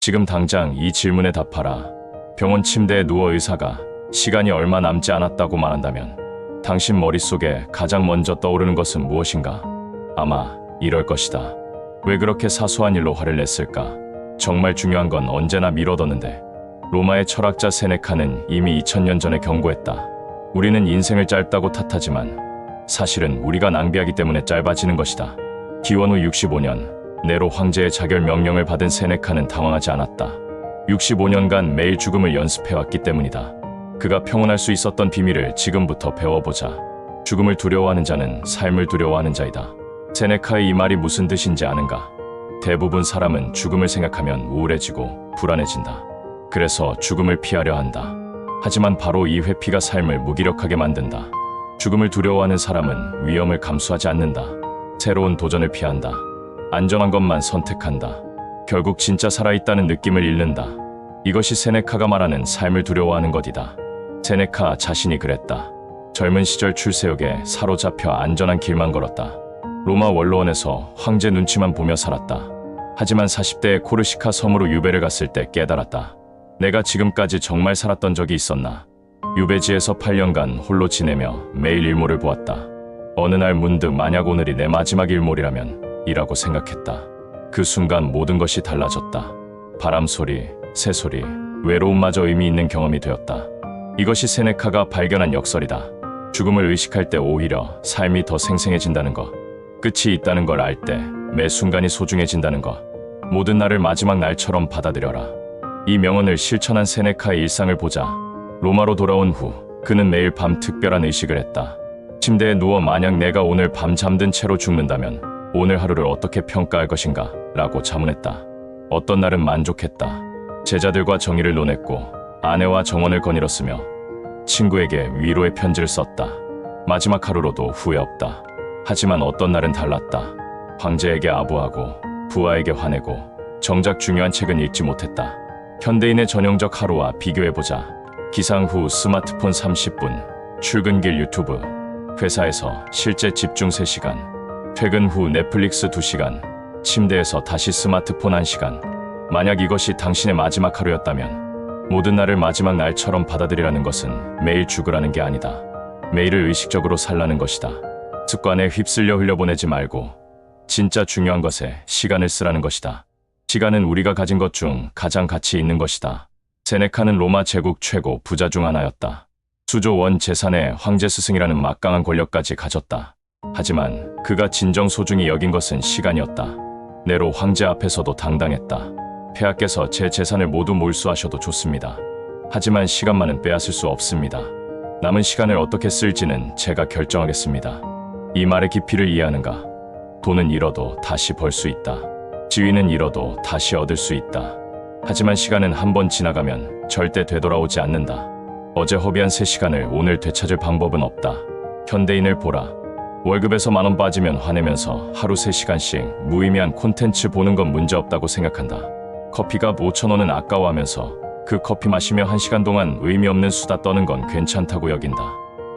지금 당장 이 질문에 답하라. 병원 침대에 누워 의사가 시간이 얼마 남지 않았다고 말한다면 당신 머릿속에 가장 먼저 떠오르는 것은 무엇인가? 아마 이럴 것이다. 왜 그렇게 사소한 일로 화를 냈을까? 정말 중요한 건 언제나 미뤄뒀는데. 로마의 철학자 세네카는 이미 2000년 전에 경고했다. 우리는 인생을 짧다고 탓하지만 사실은 우리가 낭비하기 때문에 짧아지는 것이다. 기원 후 65년 네로 황제의 자결 명령을 받은 세네카는 당황하지 않았다. 65년간 매일 죽음을 연습해왔기 때문이다. 그가 평온할 수 있었던 비밀을 지금부터 배워보자. 죽음을 두려워하는 자는 삶을 두려워하는 자이다. 세네카의 이 말이 무슨 뜻인지 아는가? 대부분 사람은 죽음을 생각하면 우울해지고 불안해진다. 그래서 죽음을 피하려 한다. 하지만 바로 이 회피가 삶을 무기력하게 만든다. 죽음을 두려워하는 사람은 위험을 감수하지 않는다. 새로운 도전을 피한다. 안전한 것만 선택한다. 결국 진짜 살아있다는 느낌을 잃는다. 이것이 세네카가 말하는 삶을 두려워하는 것이다. 세네카 자신이 그랬다. 젊은 시절 출세욕에 사로잡혀 안전한 길만 걸었다. 로마 원로원에서 황제 눈치만 보며 살았다. 하지만 40대에 코르시카 섬으로 유배를 갔을 때 깨달았다. 내가 지금까지 정말 살았던 적이 있었나? 유배지에서 8년간 홀로 지내며 매일 일몰을 보았다. 어느 날 문득 만약 오늘이 내 마지막 일몰이라면 이라고 생각했다. 그 순간 모든 것이 달라졌다. 바람 소리, 새 소리, 외로움마저 의미 있는 경험이 되었다. 이것이 세네카가 발견한 역설이다. 죽음을 의식할 때 오히려 삶이 더 생생해진다는 것. 끝이 있다는 걸 알 때 매 순간이 소중해진다는 것. 모든 날을 마지막 날처럼 받아들여라. 이 명언을 실천한 세네카의 일상을 보자. 로마로 돌아온 후 그는 매일 밤 특별한 의식을 했다. 침대에 누워 만약 내가 오늘 밤 잠든 채로 죽는다면 오늘 하루를 어떻게 평가할 것인가? 라고 자문했다. 어떤 날은 만족했다. 제자들과 정의를 논했고 아내와 정원을 거닐었으며 친구에게 위로의 편지를 썼다. 마지막 하루로도 후회 없다. 하지만 어떤 날은 달랐다. 황제에게 아부하고 부하에게 화내고 정작 중요한 책은 읽지 못했다. 현대인의 전형적 하루와 비교해보자. 기상 후 스마트폰 30분, 출근길 유튜브, 회사에서 실제 집중 3시간, 퇴근 후 넷플릭스 2시간, 침대에서 다시 스마트폰 1시간. 만약 이것이 당신의 마지막 하루였다면 모든 날을 마지막 날처럼 받아들이라는 것은 매일 죽으라는 게 아니다. 매일을 의식적으로 살라는 것이다. 습관에 휩쓸려 흘려보내지 말고 진짜 중요한 것에 시간을 쓰라는 것이다. 시간은 우리가 가진 것 중 가장 가치 있는 것이다. 세네카는 로마 제국 최고 부자 중 하나였다. 수조 원 재산의 황제 스승이라는 막강한 권력까지 가졌다. 하지만 그가 진정 소중히 여긴 것은 시간이었다. 네로 황제 앞에서도 당당했다. 폐하께서 제 재산을 모두 몰수하셔도 좋습니다. 하지만 시간만은 빼앗을 수 없습니다. 남은 시간을 어떻게 쓸지는 제가 결정하겠습니다. 이 말의 깊이를 이해하는가? 돈은 잃어도 다시 벌 수 있다. 지위는 잃어도 다시 얻을 수 있다. 하지만 시간은 한 번 지나가면 절대 되돌아오지 않는다. 어제 허비한 3시간을 오늘 되찾을 방법은 없다. 현대인을 보라. 월급에서 10,000원 빠지면 화내면서 하루 3시간씩 무의미한 콘텐츠 보는 건 문제없다고 생각한다. 커피값 5,000원은 아까워하면서 그 커피 마시며 1시간 동안 의미 없는 수다 떠는 건 괜찮다고 여긴다.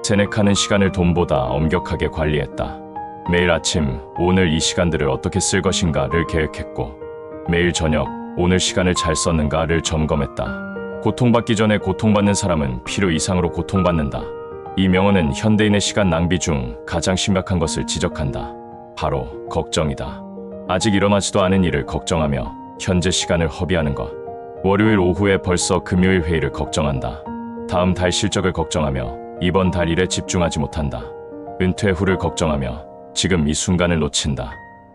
세네카는 시간을 돈보다 엄격하게 관리했다. 매일 아침 오늘 이 시간들을 어떻게 쓸 것인가를 계획했고 매일 저녁 오늘 시간을 잘 썼는가를 점검했다. 고통받기 전에 고통받는 사람은 필요 이상으로 고통받는다. 이 명언은 현대인의 시간 낭비 중 가장 심각한 것을 지적한다. 바로 걱정이다. 아직 일어나지도 않은 일을 걱정하며 현재 시간을 허비하는 것. 월요일 오후에 벌써 금요일 회의를 걱정한다. 다음 달 실적을 걱정하며 이번 달 일에 집중하지 못한다. 은퇴 후를 걱정하며 지금 이 순간을 놓친다.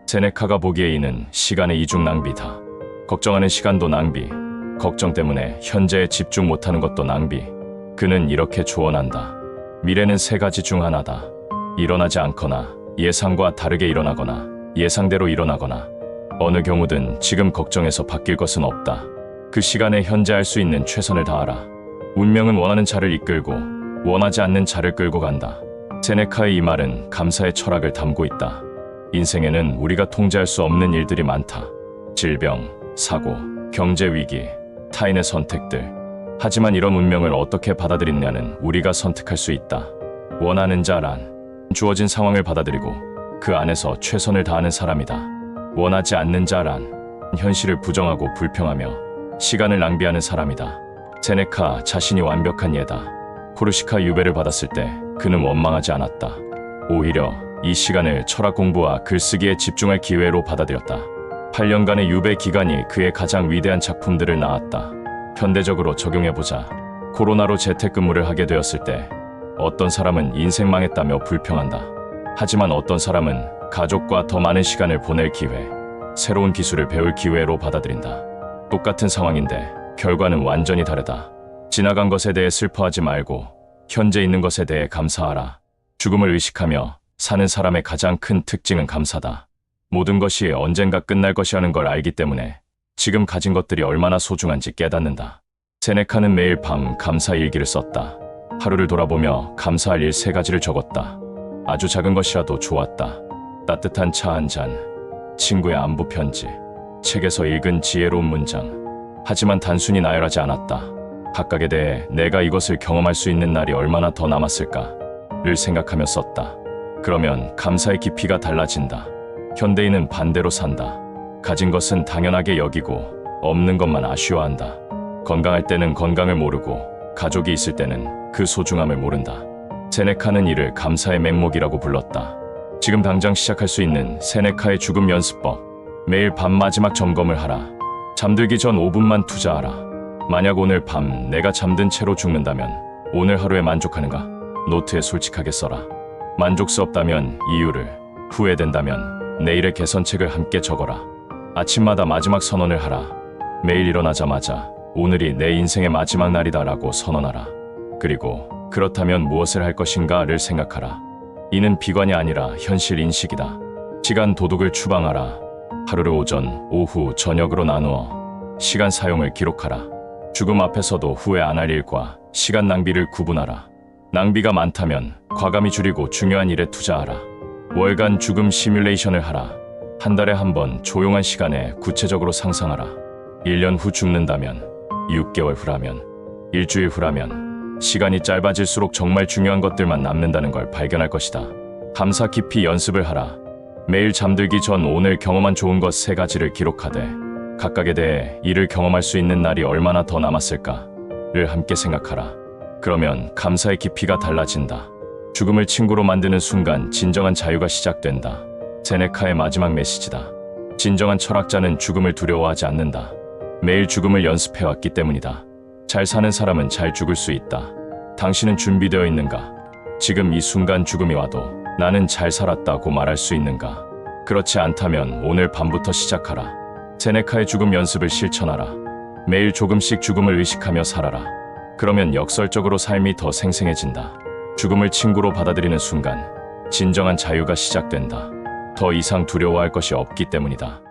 세네카가 보기에 이는 시간의 이중 낭비다. 걱정하는 시간도 낭비, 걱정 때문에 현재에 집중 못하는 것도 낭비. 그는 이렇게 조언한다. 미래는 3가지 중 하나다. 일어나지 않거나 예상과 다르게 일어나거나 예상대로 일어나거나 어느 경우든 지금 걱정해서 바뀔 것은 없다. 그 시간에 현재 할 수 있는 최선을 다하라. 운명은 원하는 자를 이끌고 원하지 않는 자를 끌고 간다. 세네카의 이 말은 감사의 철학을 담고 있다. 인생에는 우리가 통제할 수 없는 일들이 많다. 질병, 사고, 경제 위기, 타인의 선택들. 하지만 이런 운명을 어떻게 받아들이느냐는 우리가 선택할 수 있다. 원하는 자란 주어진 상황을 받아들이고 그 안에서 최선을 다하는 사람이다. 원하지 않는 자란 현실을 부정하고 불평하며 시간을 낭비하는 사람이다. 세네카 자신이 완벽한 예다. 코르시카 유배를 받았을 때 그는 원망하지 않았다. 오히려 이 시간을 철학 공부와 글쓰기에 집중할 기회로 받아들였다. 8년간의 유배 기간이 그의 가장 위대한 작품들을 낳았다. 현대적으로 적용해보자. 코로나로 재택근무를 하게 되었을 때 어떤 사람은 인생 망했다며 불평한다. 하지만 어떤 사람은 가족과 더 많은 시간을 보낼 기회, 새로운 기술을 배울 기회로 받아들인다. 똑같은 상황인데 결과는 완전히 다르다. 지나간 것에 대해 슬퍼하지 말고 현재 있는 것에 대해 감사하라. 죽음을 의식하며 사는 사람의 가장 큰 특징은 감사다. 모든 것이 언젠가 끝날 것이라는 걸 알기 때문에 지금 가진 것들이 얼마나 소중한지 깨닫는다. 세네카는 매일 밤 감사 일기를 썼다. 하루를 돌아보며 감사할 일 3가지를 적었다. 아주 작은 것이라도 좋았다. 따뜻한 차 한 잔, 친구의 안부 편지, 책에서 읽은 지혜로운 문장. 하지만 단순히 나열하지 않았다. 각각에 대해 내가 이것을 경험할 수 있는 날이 얼마나 더 남았을까를 생각하며 썼다. 그러면 감사의 깊이가 달라진다. 현대인은 반대로 산다. 가진 것은 당연하게 여기고 없는 것만 아쉬워한다. 건강할 때는 건강을 모르고 가족이 있을 때는 그 소중함을 모른다. 세네카는 이를 감사의 맹목이라고 불렀다. 지금 당장 시작할 수 있는 세네카의 죽음 연습법. 매일 밤 마지막 점검을 하라. 잠들기 전 5분만 투자하라. 만약 오늘 밤 내가 잠든 채로 죽는다면 오늘 하루에 만족하는가? 노트에 솔직하게 써라. 만족스럽다면 이유를, 후회된다면 내일의 개선책을 함께 적어라. 아침마다 마지막 선언을 하라. 매일 일어나자마자 오늘이 내 인생의 마지막 날이다라고 선언하라. 그리고 그렇다면 무엇을 할 것인가를 생각하라. 이는 비관이 아니라 현실 인식이다. 시간 도둑을 추방하라. 하루를 오전, 오후, 저녁으로 나누어 시간 사용을 기록하라. 죽음 앞에서도 후회 안 할 일과 시간 낭비를 구분하라. 낭비가 많다면 과감히 줄이고 중요한 일에 투자하라. 월간 죽음 시뮬레이션을 하라. 한 달에 한 번 조용한 시간에 구체적으로 상상하라. 1년 후 죽는다면, 6개월 후라면, 일주일 후라면 시간이 짧아질수록 정말 중요한 것들만 남는다는 걸 발견할 것이다. 감사 깊이 연습을 하라. 매일 잠들기 전 오늘 경험한 좋은 것 3가지를 기록하되 각각에 대해 이를 경험할 수 있는 날이 얼마나 더 남았을까를 함께 생각하라. 그러면 감사의 깊이가 달라진다. 죽음을 친구로 만드는 순간 진정한 자유가 시작된다. 세네카의 마지막 메시지다. 진정한 철학자는 죽음을 두려워하지 않는다. 매일 죽음을 연습해왔기 때문이다. 잘 사는 사람은 잘 죽을 수 있다. 당신은 준비되어 있는가? 지금 이 순간 죽음이 와도 나는 잘 살았다고 말할 수 있는가? 그렇지 않다면 오늘 밤부터 시작하라. 세네카의 죽음 연습을 실천하라. 매일 조금씩 죽음을 의식하며 살아라. 그러면 역설적으로 삶이 더 생생해진다. 죽음을 친구로 받아들이는 순간 진정한 자유가 시작된다. 더 이상 두려워할 것이 없기 때문이다.